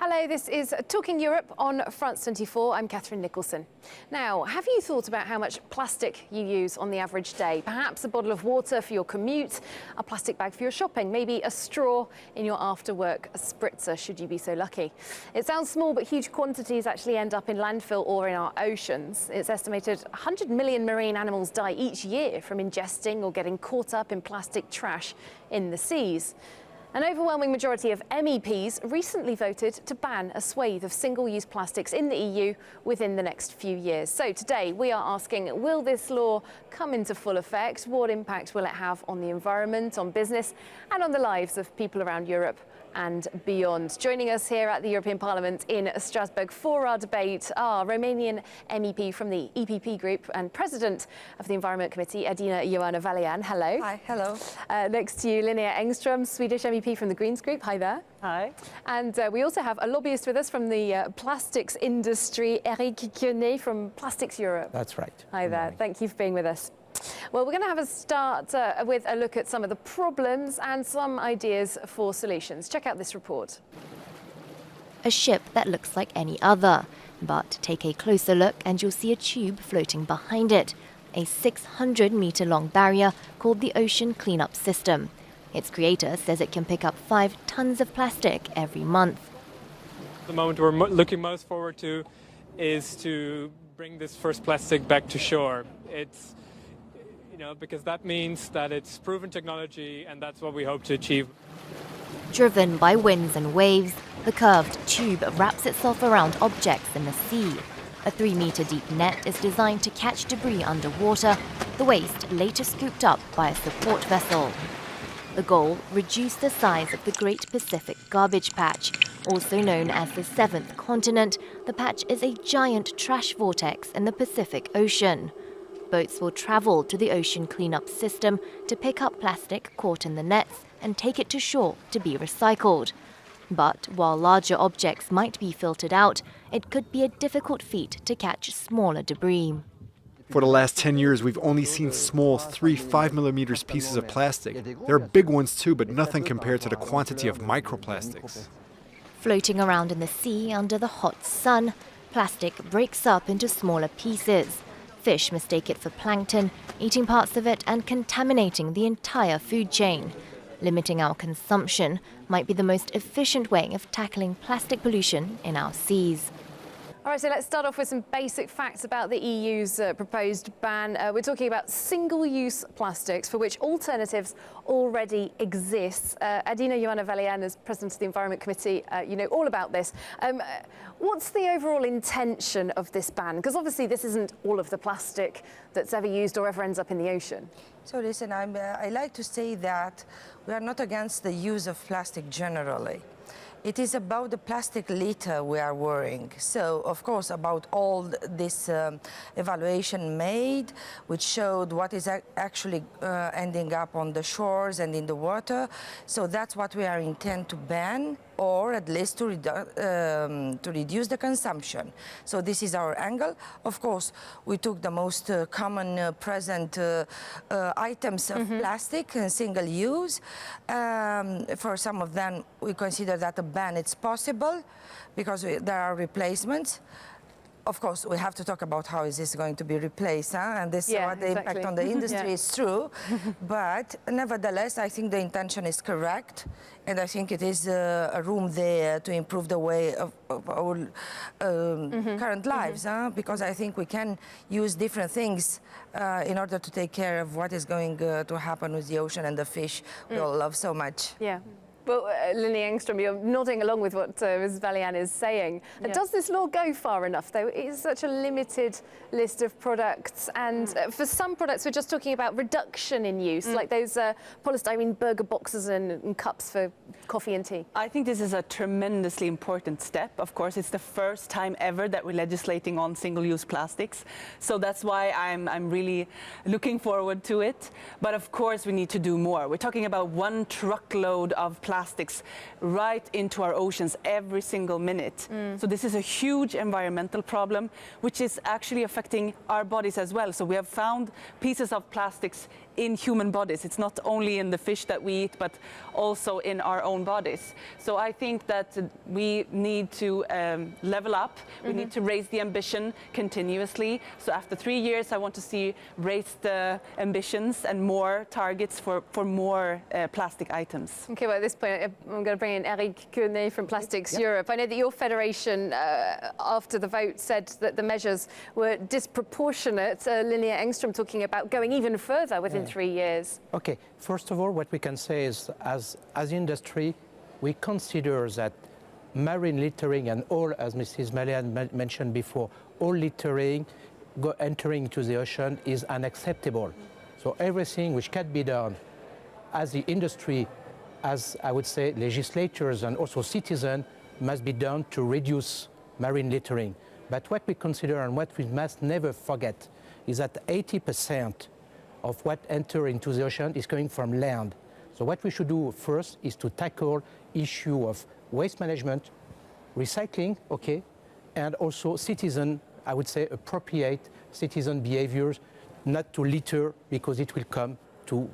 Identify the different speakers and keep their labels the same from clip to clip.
Speaker 1: Hello, this is Talking Europe on France 24. I'm Catherine Nicholson. Now, have you thought about how much plastic you use on the average day? Perhaps a bottle of water for your commute, a plastic bag for your shopping, maybe a straw in your after-work spritzer, should you be so lucky. It sounds small, but huge quantities actually end up in landfill or in our oceans. It's estimated 100 million marine animals die each year from ingesting or getting caught up in plastic trash in the seas. An overwhelming majority of MEPs recently voted to ban a swathe of single-use plastics in the EU within the next few years. So today we are asking, will this law come into full effect? What impact will it have on the environment, on business and on the lives of people around Europe and beyond? Joining us here at the European Parliament in Strasbourg for our debate are Romanian MEP from the EPP group and President of the Environment Committee, Adina Ioana Vălean. Hello.
Speaker 2: Hi, hello.
Speaker 1: Next to you, Linnea Engström, Swedish MEP from the Greens group. Hi there.
Speaker 2: Hi.
Speaker 1: And we also have a lobbyist with us from the plastics industry, Eric Kionnet from Plastics Europe.
Speaker 3: That's right.
Speaker 1: Hi there. Thank you for being with us. Well, we're going to have a start with a look at some of the problems and some ideas for solutions. Check out this report.
Speaker 4: A ship that looks like any other, but take a closer look and you'll see a tube floating behind it, a 600-meter-long barrier called the Ocean Cleanup System. Its creator says it can pick up 5 tons of plastic every month.
Speaker 5: The moment we're looking most forward to is to bring this first plastic back to shore. It's because that means that it's proven technology, and that's what we hope to achieve.
Speaker 4: Driven by winds and waves, the curved tube wraps itself around objects in the sea. A 3-meter deep net is designed to catch debris underwater, the waste later scooped up by a support vessel. The goal, reduce the size of the Great Pacific Garbage Patch. Also known as the Seventh Continent, the patch is a giant trash vortex in the Pacific Ocean. Boats will travel to the Ocean Cleanup System to pick up plastic caught in the nets and take it to shore to be recycled. But while larger objects might be filtered out, it could be a difficult feat to catch smaller debris.
Speaker 6: For the last 10 years, we've only seen small 3-5 millimeters pieces of plastic. There are big ones too, but nothing compared to the quantity of microplastics.
Speaker 4: Floating around in the sea under the hot sun, plastic breaks up into smaller pieces. Fish mistake it for plankton, eating parts of it and contaminating the entire food chain. Limiting our consumption might be the most efficient way of tackling plastic pollution in our seas.
Speaker 1: All right, so let's start off with some basic facts about the EU's proposed ban. We're talking about single-use plastics for which alternatives already exist. Adina Ioana Vălean, as President of the Environment Committee, you know all about this. What's the overall intention of this ban? Because obviously this isn't all of the plastic that's ever used or ever ends up in the ocean.
Speaker 2: So listen, I like to say that we are not against the use of plastic generally. It is about the plastic litter we are worrying. So, of course, about all this evaluation made, which showed what is actually ending up on the shores and in the water. So that's what we are intent to ban, or at least to reduce the consumption. So this is our angle. Of course, we took the most common present items of plastic and single use. For some of them, we consider that a ban it's possible because there are replacements. Of course, we have to talk about how is this going to be replaced, and this what the impact on the industry is true. But nevertheless, I think the intention is correct, and I think it is a room there to improve the way of our current lives, because I think we can use different things in order to take care of what is going to happen with the ocean and the fish we all love so much.
Speaker 1: Yeah. Well, Linnea Engström, you're nodding along with what Ms. Vălean is saying. Yeah. Does this law go far enough, though? It is such a limited list of products, and for some products we're just talking about reduction in use, like those polystyrene burger boxes and cups for coffee and tea.
Speaker 7: I think this is a tremendously important step. Of course, it's the first time ever that we're legislating on single-use plastics, so that's why I'm really looking forward to it. But of course, we need to do more. We're talking about 1 truckload of plastics right into our oceans every single minute. So this is a huge environmental problem, which is actually affecting our bodies as well. So we have found pieces of plastics in human bodies. It's not only in the fish that we eat, but also in our own bodies. So I think that we need to level up. We need to raise the ambition continuously. So after 3 years, I want to see raised ambitions and more targets for more plastic items.
Speaker 1: Okay, well, at this point, I'm going to bring in Eric Cournet from Plastics Europe. I know that your federation, after the vote, said that the measures were disproportionate. Linnea Engström talking about going even further within 3 years.
Speaker 3: Okay, first of all, what we can say is, as industry, we consider that marine littering and all, as Mrs. Malian mentioned before, all littering entering into the ocean is unacceptable. So everything which can be done as the industry, as I would say legislators and also citizens, must be done to reduce marine littering. But what we consider and what we must never forget is that 80% of what enters into the ocean is coming from land. So what we should do first is to tackle issue of waste management, recycling, okay, and also citizen, I would say appropriate citizen behaviors, not to litter because it will come to,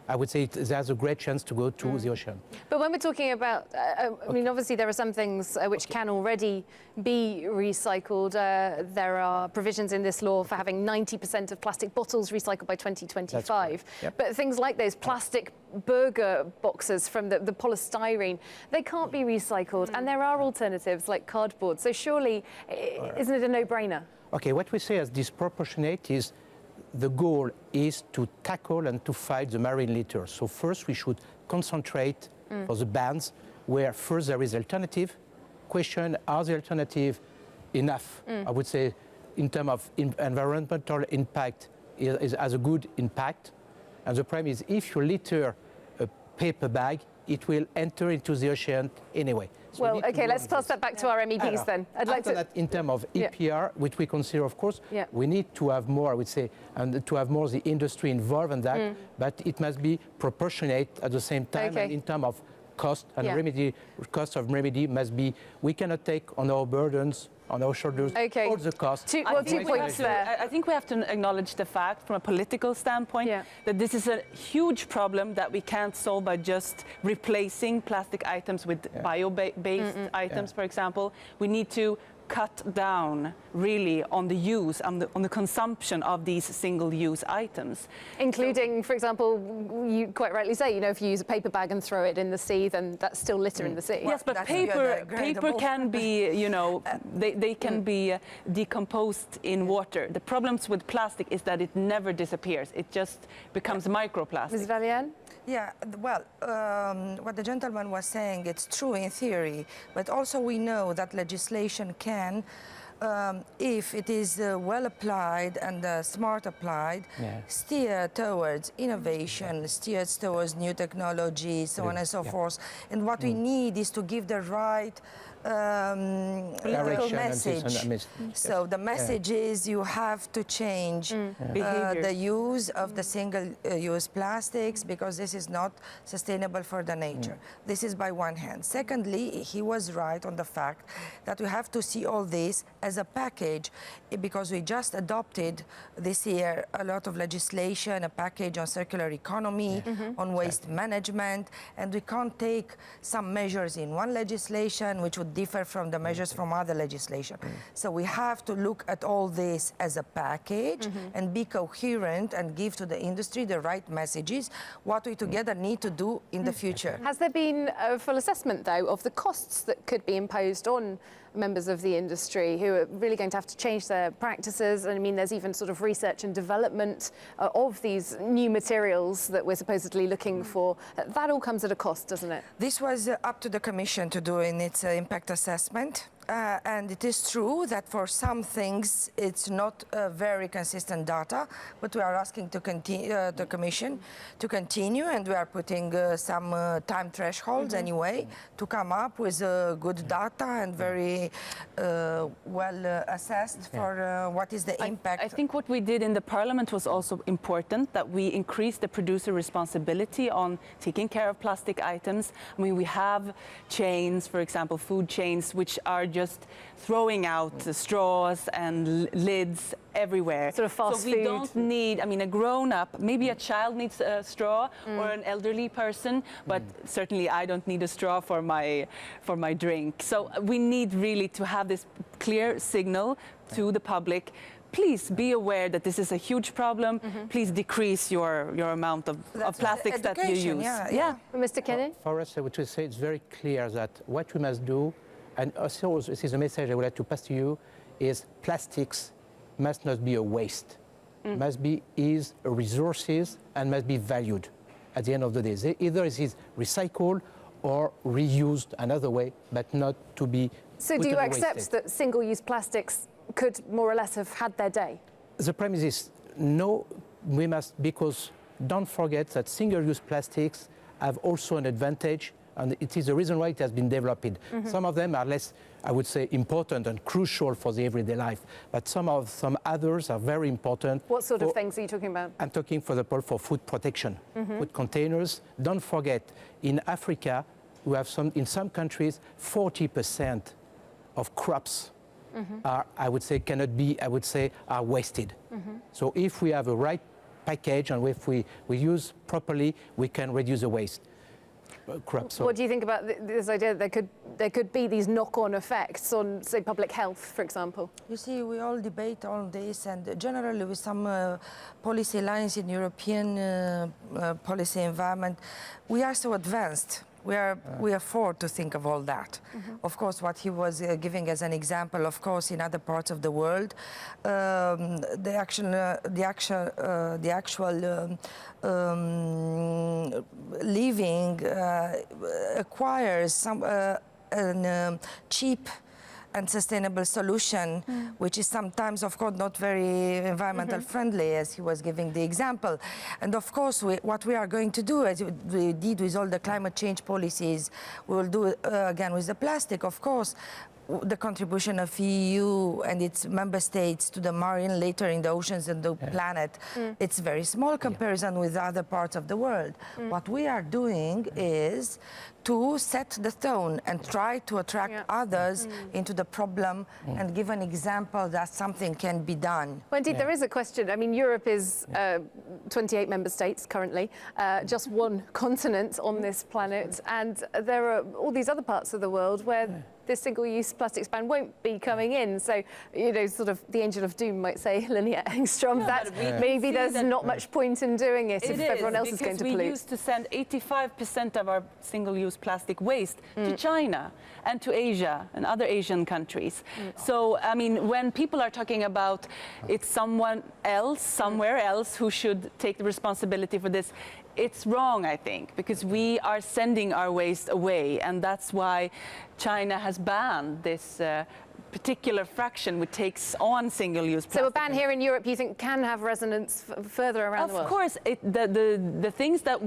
Speaker 3: I would say there's a great chance to go to the ocean.
Speaker 1: But when we're talking about, I mean, obviously there are some things which can already be recycled. There are provisions in this law for having 90% of plastic bottles recycled by 2025.
Speaker 3: Yep.
Speaker 1: But things like those plastic burger boxes from the polystyrene, they can't be recycled. And there are alternatives like cardboard. So surely, isn't it a no-brainer?
Speaker 3: Okay, what we say as disproportionate is the goal is to tackle and to fight the marine litter. So first we should concentrate for the bans where first there is alternative. Question, are the alternative enough? I would say in terms of environmental impact has a good impact. And the problem is if you litter a paper bag, it will enter into the ocean anyway. So
Speaker 1: well, okay, let's pass that back to our MEPs then.
Speaker 3: I'd like to... that in terms of EPR, which we consider, of course, we need to have more, I would say, and to have more the industry involved in that, but it must be proportionate at the same time. And in terms of cost and remedy, cost of remedy must be, we cannot take on our burdens, on our shoulders, all the costs.
Speaker 1: Two points there.
Speaker 7: I think we have to acknowledge the fact from a political standpoint that this is a huge problem that we can't solve by just replacing plastic items with bio-based items, for example. We need to cut down really on the use, on the consumption of these single-use items.
Speaker 1: Including, for example, you quite rightly say, you know, if you use a paper bag and throw it in the sea, then that's still litter in the sea.
Speaker 7: Yes, but paper can be, you know, they can be decomposed in water. The problems with plastic is that it never disappears. It just becomes microplastic.
Speaker 1: Ms. Valian?
Speaker 2: Yeah, well, what the gentleman was saying, it's true in theory, but also we know that legislation can, if it is well applied and smart applied, steer towards innovation, steers towards new technology, so on and so forth. And what we need is to give the right political message. So the message is you have to change the use of the single-use plastics because this is not sustainable for the nature. This is by one hand. Secondly, he was right on the fact that we have to see all this as a package because we just adopted this year a lot of legislation, a package on circular economy, on waste management, and we can't take some measures in one legislation which would differ from the measures from other legislation. So we have to look at all this as a package and be coherent and give to the industry the right messages, what we together need to do in the future.
Speaker 1: Has there been a full assessment, though, of the costs that could be imposed on members of the industry who are really going to have to change their practices? And I mean, there's even sort of research and development of these new materials that we're supposedly looking for. That all comes at a cost, doesn't it?
Speaker 2: This was up to the Commission to do in its impact assessment. And it is true that for some things it's not very consistent data, but we are asking to continue, the Commission to continue, and we are putting some time thresholds anyway to come up with good data and very well assessed for what is the impact.
Speaker 7: I think what we did in the Parliament was also important, that we increased the producer responsibility on taking care of plastic items. I mean, we have chains, for example, food chains, which are just just throwing out straws and lids everywhere.
Speaker 1: Sort of fast
Speaker 7: so we
Speaker 1: food.
Speaker 7: don't need, I mean, a grown-up, maybe a child needs a straw or an elderly person, but certainly I don't need a straw for my drink. So we need really to have this clear signal to the public. Please be aware that this is a huge problem. Please decrease your amount of plastics that you use.
Speaker 2: Yeah.
Speaker 1: Mr. Kennan?
Speaker 3: For us, I would say it's very clear that what we must do, and also this is a message I would like to pass to you, is plastics must not be a waste. Must be resources and must be valued at the end of the day. Either it is recycled or reused another way, but not to be
Speaker 1: So do you accept that single-use plastics could more or less have had their day?
Speaker 3: The premise is no, we must, because don't forget that single-use plastics have also an advantage, and it is the reason why it has been developed. Some of them are less, I would say, important and crucial for the everyday life, but some others are very important.
Speaker 1: What sort of things are you talking about?
Speaker 3: I'm talking, for example, for food protection, food containers. Don't forget, in Africa, we have in some countries, 40% of crops are, I would say, cannot be, I would say, are wasted. So if we have a right package and if we use properly, we can reduce the waste. Crops.
Speaker 1: What do you think about this idea that there could be these knock-on effects on, say, public health, for example?
Speaker 2: You see, we all debate all this, and generally with some policy lines in European policy environment, we are so advanced. We are forced to think of all that. Of course, what he was giving as an example, of course, in other parts of the world, the actual living acquires some cheap and sustainable solution, which is sometimes, of course, not very environmental friendly, as he was giving the example. And of course, what we are going to do, as we did with all the climate change policies, we will do again with the plastic, of course. The contribution of EU and its member states to the marine litter in the oceans and the planet, it's very small comparison with other parts of the world. What we are doing is to set the tone and try to attract others into the problem and give an example that something can be done.
Speaker 1: Well, indeed, there is a question. I mean, Europe is 28 member states currently, just one continent on this planet, and there are all these other parts of the world where this single-use plastics ban won't be coming in. So, you know, sort of the angel of doom might say, Linnea Engstrom, that maybe there's not much point in doing it if everyone else is going to pollute.
Speaker 7: We used to send 85% of our single-use plastic waste to China and to Asia and other Asian countries. So, I mean, when people are talking about it's someone else, somewhere else, who should take the responsibility for this, it's wrong, I think, because we are sending our waste away, and that's why China has banned this particular fraction which takes on single-use plastic.
Speaker 1: So a ban here in Europe, you think, can have resonance further around the world?
Speaker 7: Of course, the things that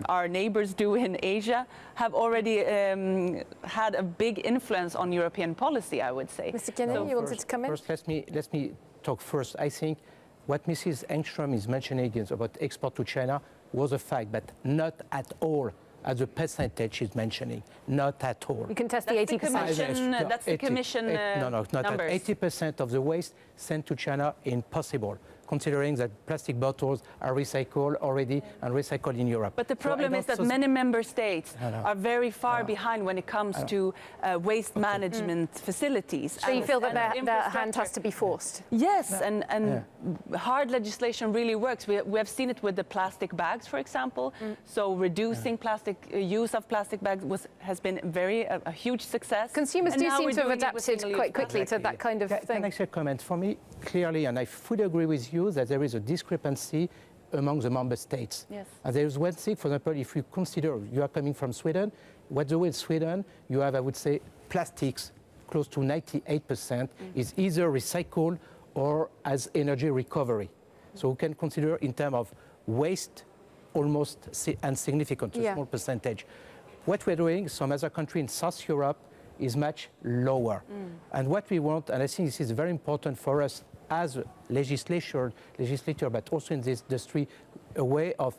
Speaker 7: our neighbors do in Asia have already had a big influence on European policy, I would say.
Speaker 1: Mr. Kennan, you wanted to come in?
Speaker 3: First, let me talk first. I think what Mrs. Engstrom is mentioning is about export to China was a fact, but not at all as a percentage she's mentioning. Not at all.
Speaker 1: You can test the 80%.
Speaker 7: That's the Commission
Speaker 3: not
Speaker 7: numbers.
Speaker 3: At 80% of the waste sent to China impossible, considering that plastic bottles are recycled already and recycled in Europe.
Speaker 7: But the problem is that many member states are very far behind when it comes to waste management facilities.
Speaker 1: So you feel that their hand has to be forced?
Speaker 7: Yes, and hard legislation really works. We have seen it with the plastic bags, for example. So reducing use of plastic bags has been a huge success.
Speaker 1: Consumers do seem to have adapted quite quickly to that kind of thing.
Speaker 3: Can I say a comment? For me, clearly, and I fully agree with you, that there is a discrepancy among the member states.
Speaker 1: Yes.
Speaker 3: And there is one thing, for example, if you consider you are coming from Sweden, what's the way in Sweden, you have, I would say, plastics, close to 98% is either recycled or as energy recovery. So we can consider in terms of waste, almost insignificant, a small percentage. What we're doing, some other country in South Europe, is much lower. And what we want, and I think this is very important for us as a legislator, but also in this industry, a way of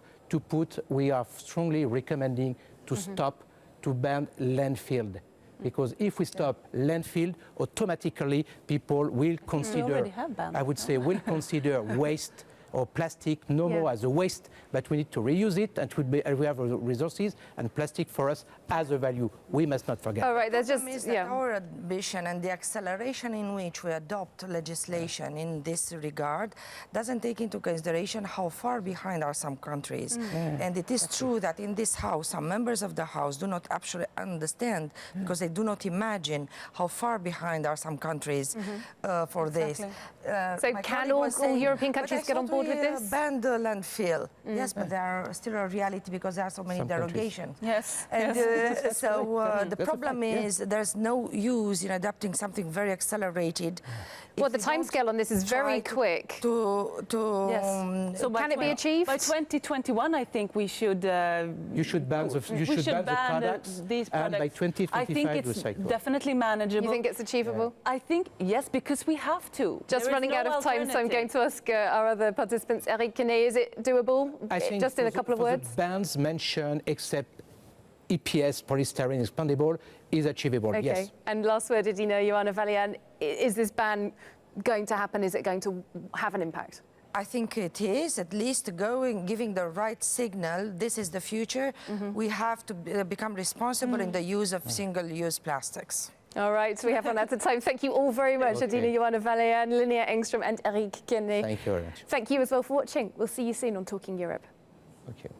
Speaker 3: we are strongly recommending to stop, to ban landfill. because if we stop landfill, automatically people will consider,
Speaker 7: already have banned
Speaker 3: I would say, will consider waste or plastic no more as a waste, but we need to reuse it, and we have resources, and plastic for us as a value. We must not forget.
Speaker 1: All right, there's just,
Speaker 2: Is that our ambition and the acceleration in which we adopt legislation in this regard doesn't take into consideration how far behind are some countries. And it is true that in this House, some members of the House do not actually understand because they do not imagine how far behind are some countries for this.
Speaker 1: So can all European countries get on board with this?
Speaker 2: Ban the landfill. Yes, but there are still a reality because there are so many derogations.
Speaker 7: Yes.
Speaker 2: And the problem is there's no use in adapting something very accelerated.
Speaker 1: Well, the timescale on this is very quick.
Speaker 7: Yes. So
Speaker 1: can it be achieved?
Speaker 7: By 2021, I think we should.
Speaker 3: You should ban the products,
Speaker 7: these
Speaker 3: and by
Speaker 7: products.
Speaker 3: 2025
Speaker 7: I think it's
Speaker 3: recycle.
Speaker 7: definitely manageable.
Speaker 1: You think it's achievable?
Speaker 7: I think yes, because we have to.
Speaker 1: Just
Speaker 7: There is
Speaker 1: running
Speaker 7: no
Speaker 1: out of time, so I'm going to ask our other participants. Eric Quenet, is it doable?
Speaker 3: I think
Speaker 1: just in a couple of words.
Speaker 3: The bans mentioned, except EPS, polystyrene expandable, is achievable.
Speaker 1: Okay.
Speaker 3: Yes.
Speaker 1: And last word, Adina Joanna Valian, is this ban going to happen? Is it going to have an impact?
Speaker 2: I think it is, at least giving the right signal. This is the future. We have to become responsible in the use of single-use plastics.
Speaker 1: All right, we have run out of time. Thank you all very much, Adina Joanna Valian, Linnea Engström and Eric Quenet.
Speaker 3: Thank you very much.
Speaker 1: Thank you as well for watching. We'll see you soon on Talking Europe.
Speaker 3: Okay.